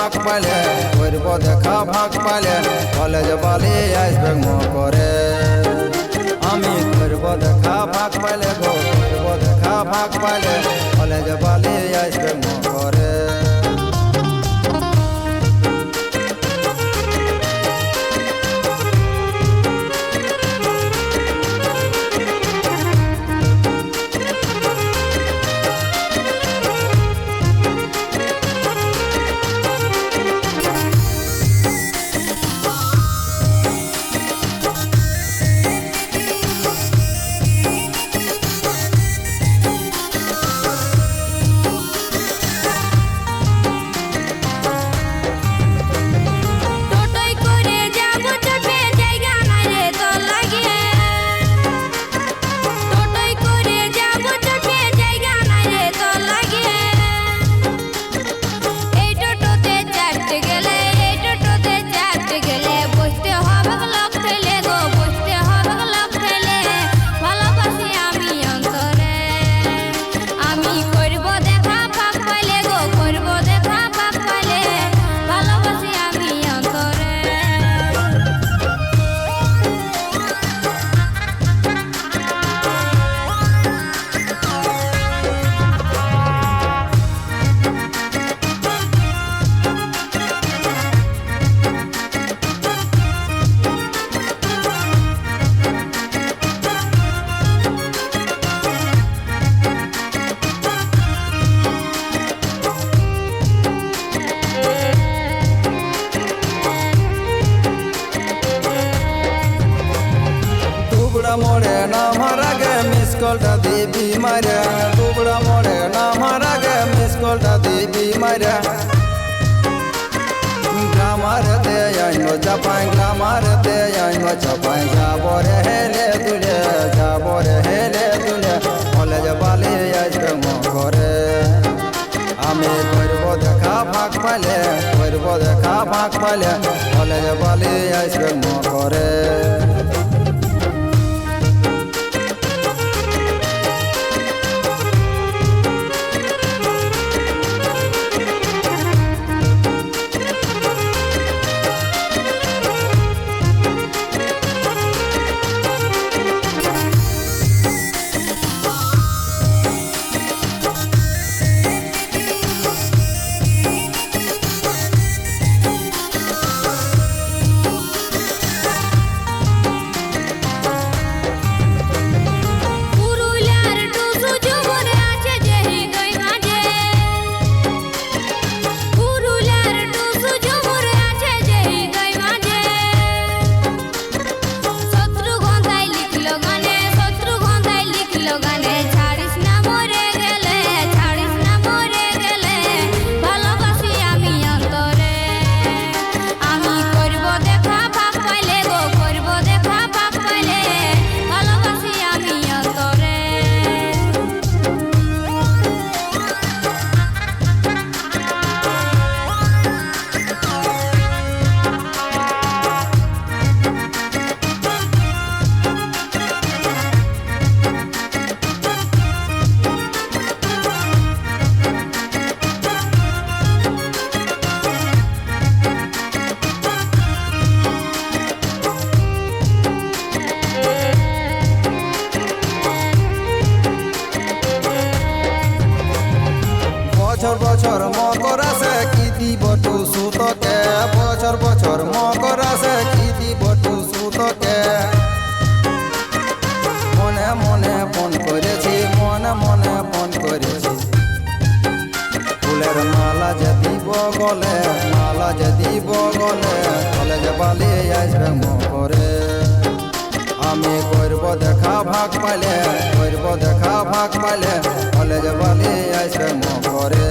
ভাগ পাইলে করব দেখা ভাগ পাইলে কলেজ বালি আসবে মকরে আমি করব দেখা ভাগ পাইলে গো করব দেখা ভাগ পাইলে কলেজ বালি আসবে মকরে मोड़े नाम रागे मिस कॉलटा दीबी मारे दुबड़ा मोड़े नाम रागे मिस कॉलटा दीबी मारे ग्लामार दे आइनो जापान ग्लामार दे आइनो जापान जाबोरे हेले तुले कलेज बाली आइबे मकरे आमी करब देखा भाग पाइले करब देखा भाग पाइले कलेज बाली आइबे मकरे বছর বছর মকর আসে কি দিব টু সুতকে বছর বছর মকর আসে কি দিব টু সুতকে মনে মনে ফোন করেছি মনে মনে ফোন করেছি ফুলের মালা যে দিব গলে মালা যে দিব গলে কলেজ বালি আসবে মকরে আমি করব দেখা ভাগ পাইলে করব দেখা ভাগ পাইলে কলেজ বালি আসবে মকরে।